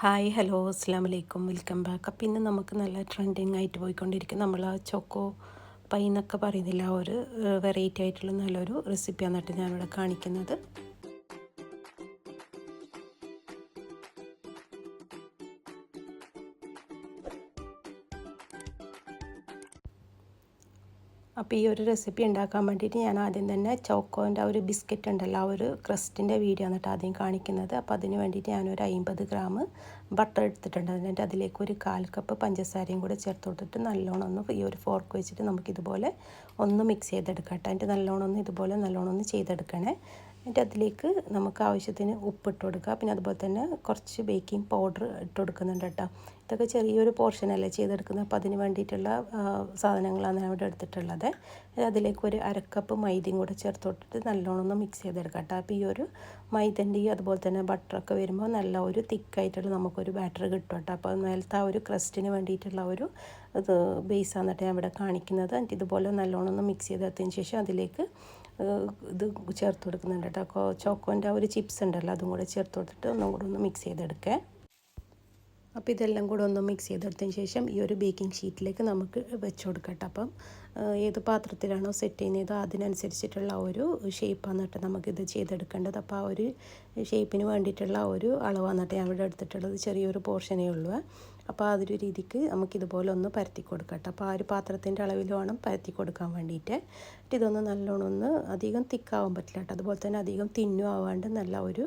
Hi hello അസ്സാം വലൈക്കും welcome back. അപ്പോൾ ഇന്ന് നമുക്ക് നല്ല ട്രെൻഡിങ് ആയിട്ട് പോയിക്കൊണ്ടിരിക്കും നമ്മൾ ആ ചോക്കോ പൈ എന്നൊക്കെ പറയുന്നില്ല, ആ ഒരു വെറൈറ്റി ആയിട്ടുള്ള നല്ലൊരു റെസിപ്പിയാണ് കേട്ടോ ഞാനിവിടെ കാണിക്കുന്നത്. അപ്പോൾ ഈ ഒരു റെസിപ്പി ഉണ്ടാക്കാൻ വേണ്ടിയിട്ട് ഞാൻ ആദ്യം തന്നെ ചോക്കോൻ്റെ ആ ഒരു ബിസ്ക്കറ്റ് ഉണ്ടല്ലോ, ആ ഒരു ക്രസ്റ്റിൻ്റെ വീഡിയോ ആണ് കേട്ടോ ആദ്യം കാണിക്കുന്നത്. അപ്പോൾ അതിന് വേണ്ടിയിട്ട് ഞാനൊരു 50 ഗ്രാം ബട്ടർ എടുത്തിട്ടുണ്ട്. എന്നിട്ട് അതിലേക്ക് ഒരു 1/4 കപ്പ് പഞ്ചസാരയും കൂടെ ചേർത്ത് കൊടുത്തിട്ട് നല്ലോണം ഒന്ന് ഈ ഒരു ഫോർക്ക് വെച്ചിട്ട് നമുക്കിതുപോലെ ഒന്ന് മിക്സ് ചെയ്തെടുക്കാം കേട്ടോ. എന്നിട്ട് നല്ലോണം ഒന്ന് ഇതുപോലെ നല്ലോണം ഒന്ന് ചെയ്തെടുക്കണേ. എന്നിട്ട് അതിലേക്ക് നമുക്ക് ആവശ്യത്തിന് ഉപ്പ് ഇട്ട് കൊടുക്കുക. പിന്നെ അതുപോലെ തന്നെ കുറച്ച് ബേക്കിംഗ് പൗഡർ ഇട്ട് കൊടുക്കുന്നുണ്ട് കേട്ടോ. ഇതൊക്കെ ചെറിയൊരു പോർഷനല്ലേ ചെയ്തെടുക്കുന്നത്, അപ്പോൾ അതിന് വേണ്ടിയിട്ടുള്ള സാധനങ്ങളാണ് ഞാൻ ഇവിടെ എടുത്തിട്ടുള്ളത്. അതിലേക്ക് ഒരു 1/2 കപ്പ് മൈദയും കൂടെ ചേർത്ത് കൊടുത്തിട്ട് നല്ലോണം ഒന്ന് മിക്സ് ചെയ്തെടുക്കാം കേട്ടോ. അപ്പോൾ ഈ ഒരു മൈദൻ്റെയും അതുപോലെ തന്നെ ബട്ടറൊക്കെ വരുമ്പോൾ നല്ല ഒരു തിക്കായിട്ടുള്ള നമുക്കൊരു ബാറ്റർ കിട്ടും കേട്ടോ. അപ്പോൾ മേലത്തെ ആ ഒരു ക്രസ്റ്റിന് വേണ്ടിയിട്ടുള്ള ഒരു ഇത് ബേസാണ് കേട്ടോ ഞാൻ ഇവിടെ കാണിക്കുന്നത്. എന്നിട്ട് ഇതുപോലെ നല്ലോണം ഒന്ന് മിക്സ് ചെയ്തെടുത്തതിന് ശേഷം അതിലേക്ക് ഇത് ചേർത്ത് കൊടുക്കുന്നുണ്ട് കേട്ടോ. ചോക്കോൻ്റെ ആ ഒരു ചിപ്സ് ഉണ്ടല്ലോ, അതും കൂടെ ചേർത്ത് കൊടുത്തിട്ട് ഒന്നും കൂടെ ഒന്ന് മിക്സ് ചെയ്തെടുക്കുക. അപ്പോൾ ഇതെല്ലാം കൂടെ ഒന്ന് മിക്സ് ചെയ്തെടുത്തതിന് ശേഷം ഈ ഒരു ബേക്കിംഗ് ഷീറ്റിലേക്ക് നമുക്ക് വെച്ച് കൊടുക്കട്ടെ. അപ്പം ഏത് പാത്രത്തിലാണോ സെറ്റ് ചെയ്യുന്നത് അതിനനുസരിച്ചിട്ടുള്ള ഒരു ഷേപ്പാണ് കേട്ടോ നമുക്കിത് ചെയ്തെടുക്കേണ്ടത്. അപ്പോൾ ആ ഒരു ഷേപ്പിന് വേണ്ടിയിട്ടുള്ള ഒരു അളവാണ് കേട്ടോ ഞാൻ ഇവിടെ എടുത്തിട്ടുള്ളത്. ചെറിയൊരു പോർഷനേ ഉള്ളൂ. അപ്പോൾ ആ ഒരു രീതിക്ക് നമുക്കിതുപോലെ ഒന്ന് പരത്തി കൊടുക്കട്ടെ. അപ്പോൾ ആ ഒരു പാത്രത്തിൻ്റെ അളവിൽ വേണം പരത്തി കൊടുക്കാൻ വേണ്ടിയിട്ട്. ഇതൊന്ന് നല്ലോണം ഒന്ന് അധികം തിക്കാവാൻ പറ്റില്ല കേട്ടോ. അതുപോലെ തന്നെ അധികം തിന്നും ആവാണ്ട് നല്ല ഒരു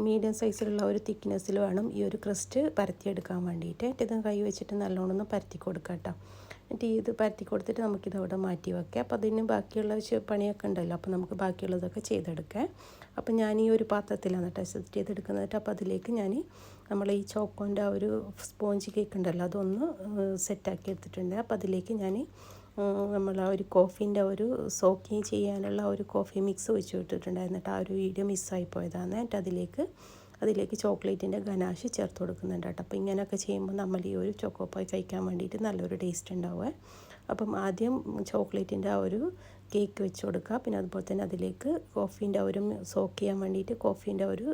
മീഡിയം സൈസിലുള്ള ഒരു തിക്നെസ്സിൽ വേണം ഈ ഒരു ക്രസ്റ്റ് പരത്തിയെടുക്കാൻ വേണ്ടിയിട്ട്. ഇത് കൈ വെച്ചിട്ട് നല്ലോണം ഒന്ന് പരത്തി കൊടുക്കാം കേട്ടോ. എന്നിട്ട് ഇത് പരത്തി കൊടുത്തിട്ട് നമുക്കിത് അവിടെ മാറ്റി വയ്ക്കാം. അപ്പോൾ അതിന് ബാക്കിയുള്ള പണിയൊക്കെ ഉണ്ടല്ലോ, അപ്പോൾ നമുക്ക് ബാക്കിയുള്ളതൊക്കെ ചെയ്തെടുക്കാം. അപ്പോൾ ഞാൻ ഈ ഒരു പാത്രത്തിലാണ് കേട്ടോ സെറ്റ് ചെയ്തെടുക്കുന്നത്. അപ്പോൾ അതിലേക്ക് ഞാൻ നമ്മൾ ഈ ചോക്കോൻ്റെ ആ ഒരു സ്പോഞ്ച് കേക്ക് ഉണ്ടല്ലോ, അതൊന്ന് സെറ്റാക്കി എടുത്തിട്ടുണ്ട്. അപ്പോൾ അതിലേക്ക് ഞാൻ നമ്മൾ ആ ഒരു കോഫീൻ്റെ ഒരു സോക്കിങ് ചെയ്യാനുള്ള ഒരു കോഫി മിക്സ് ഒഴിച്ച് വിട്ടിട്ടുണ്ടായിരുന്നു. ആ ഒരു വീഡിയോ മിസ്സായി പോയതാണ്. എന്നിട്ട് അതിലേക്ക് ചോക്ലേറ്റിൻ്റെ ഗനാഷ് ചേർത്ത് കൊടുക്കുന്നുണ്ട് കേട്ടോ. അപ്പോൾ ഇങ്ങനെയൊക്കെ ചെയ്യുമ്പോൾ നമ്മൾ ഈ ഒരു ചോക്കോപ്പായി കഴിക്കാൻ വേണ്ടിയിട്ട് നല്ലൊരു ടേസ്റ്റ് ഉണ്ടാവുക. അപ്പം ആദ്യം ചോക്ലേറ്റിൻ്റെ ആ ഒരു കേക്ക് വെച്ച് കൊടുക്കുക. പിന്നെ അതുപോലെ തന്നെ അതിലേക്ക് കോഫീൻ്റെ ഒരു സോക്ക് ചെയ്യാൻ വേണ്ടിയിട്ട് കോഫീൻ്റെ ഒരു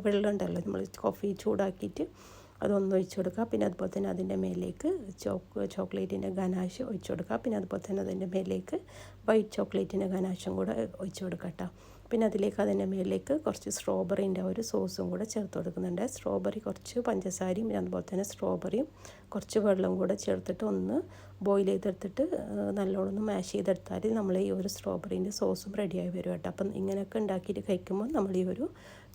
വെള്ളം ഉണ്ടല്ലോ, നമ്മൾ കോഫി ചൂടാക്കിയിട്ട് അതൊന്ന് ഒഴിച്ച് കൊടുക്കുക. പിന്നെ അതുപോലെ തന്നെ അതിൻ്റെ മേലേക്ക് ചോക്ലേറ്റിൻ്റെ ഗനാഷ് ഒഴിച്ച് കൊടുക്കുക. പിന്നെ അതുപോലെ തന്നെ അതിൻ്റെ മേലേക്ക് വൈറ്റ് ചോക്ലേറ്റിൻ്റെ ഗനാഷും കൂടെ ഒഴിച്ച് കൊടുക്കുക കേട്ടോ. പിന്നെ അതിലേക്ക് അതിൻ്റെ മേലേക്ക് കുറച്ച് സ്ട്രോബെറീൻ്റെ ഒരു സോസും കൂടെ ചേർത്ത് കൊടുക്കുന്നുണ്ട്. സ്ട്രോബെറി കുറച്ച് പഞ്ചസാരയും പിന്നെ അതുപോലെ തന്നെ സ്ട്രോബെറിയും കുറച്ച് വെള്ളം കൂടെ ചേർത്തിട്ട് ഒന്ന് ബോയിൽ ചെയ്തെടുത്തിട്ട് നല്ലോണം ഒന്ന് മാഷ് ചെയ്തെടുത്താൽ നമ്മൾ ഈ ഒരു സ്ട്രോബെറീൻ്റെ സോസും റെഡിയായി വരും കേട്ടോ. അപ്പം ഇങ്ങനെയൊക്കെ ഉണ്ടാക്കിയിട്ട് കഴിക്കുമ്പോൾ നമ്മൾ ഈ ഒരു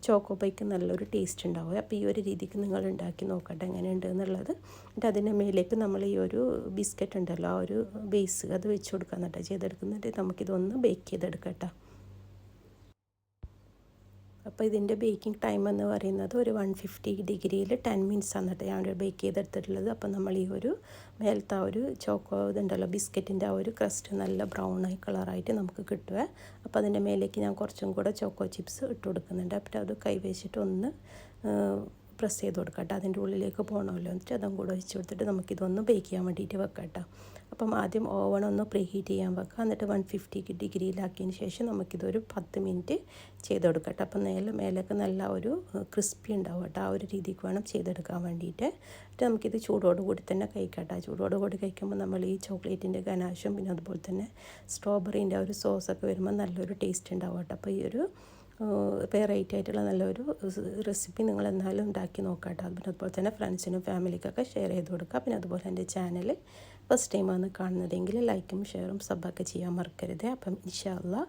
ചോക്കോ പൈക്ക് നല്ലൊരു ടേസ്റ്റ് ഉണ്ടാവും. അപ്പോൾ ഈ ഒരു രീതിക്ക് നിങ്ങൾ ഉണ്ടാക്കി നോക്കട്ടെ എങ്ങനെയുണ്ട് എന്നുള്ളത്. എന്നിട്ട് അതിൻ്റെ മേലേക്ക് നമ്മൾ ഈ ഒരു ബിസ്ക്കറ്റ് ഉണ്ടല്ലോ, ആ ഒരു ബേസ് അത് വെച്ച് കൊടുക്കാൻ കേട്ടോ ചെയ്തെടുക്കുന്നിട്ട് നമുക്കിതൊന്ന് ബേക്ക് ചെയ്തെടുക്കാം കേട്ടോ. അപ്പോൾ ഇതിൻ്റെ ബേക്കിംഗ് ടൈം എന്ന് പറയുന്നത് ഒരു 150 ഡിഗ്രിയിൽ 10 മിനിറ്റ്സ് ആണ് കേട്ടോ ഞാൻ ബേക്ക് ചെയ്തെടുത്തിട്ടുള്ളത്. അപ്പോൾ നമ്മൾ ഈ ഒരു മേലത്തെ ആ ഒരു ചോക്കോ ഇതുണ്ടല്ലോ ബിസ്ക്കറ്റിൻ്റെ ആ ഒരു ക്രസ്റ്റ് നല്ല ബ്രൗൺ ആയി കളറായിട്ട് നമുക്ക് കിട്ടുക. അപ്പോൾ അതിൻ്റെ മേലേക്ക് ഞാൻ കുറച്ചും കൂടെ ചോക്കോ ചിപ്സ് ഇട്ട് കൊടുക്കുന്നുണ്ട്. അപ്പോൾ അത് കൈ വെച്ചിട്ട് ഒന്ന് പ്രസ് ചെയ്ത് കൊടുക്കാം കേട്ടോ. അതിൻ്റെ ഉള്ളിലേക്ക് പോകണമല്ലോ. എന്നിട്ട് അതും കൂടെ വെച്ച് കൊടുത്തിട്ട് നമുക്കിതൊന്ന് ബേക്ക് ചെയ്യാൻ വേണ്ടിയിട്ട് വെക്കാം കേട്ടോ. അപ്പം ആദ്യം ഓവൺ ഒന്ന് പ്രീ ഹീറ്റ് ചെയ്യാൻ വെക്കാം. എന്നിട്ട് 150 ഡിഗ്രിയിലാക്കിയതിന് ശേഷം നമുക്കിതൊരു 10 മിനിറ്റ് ചെയ്ത് കൊടുക്കാം കേട്ടോ. അപ്പം മേലേക്ക് നല്ല ഒരു ക്രിസ്പി ഉണ്ടാവും കേട്ടോ. ആ ഒരു രീതിക്ക് വേണം ചെയ്തെടുക്കാൻ വേണ്ടിയിട്ട്. എന്നിട്ട് നമുക്കിത് ചൂടോട് കൂടി തന്നെ കഴിക്കാം കേട്ടോ. ചൂടോട് കൂടി കഴിക്കുമ്പോൾ നമ്മൾ ഈ ചോക്ലേറ്റിൻ്റെ ഗനാഷും പിന്നെ അതുപോലെ തന്നെ സ്ട്രോബെറീൻ്റെ ഒരു സോസൊക്കെ വരുമ്പോൾ നല്ലൊരു ടേസ്റ്റ് ഉണ്ടാവും കേട്ടോ. അപ്പോൾ ഈ ഒരു വെറൈറ്റി ആയിട്ടുള്ള നല്ലൊരു റെസിപ്പി നിങ്ങൾ എന്നാലും ഉണ്ടാക്കി നോക്കാം കേട്ടോ. പിന്നെ അതുപോലെ തന്നെ ഫ്രണ്ട്സിനും ഫാമിലിക്കൊക്കെ ഷെയർ ചെയ്ത് കൊടുക്കുക. പിന്നെ അതുപോലെ എൻ്റെ ചാനൽ ഫസ്റ്റ് ടൈമാണ് കാണുന്നതെങ്കിൽ ലൈക്കും ഷെയറും സബ്ബൊക്കെ ചെയ്യാൻ മറക്കരുത്. അപ്പം ഇൻഷാ അല്ലാഹ്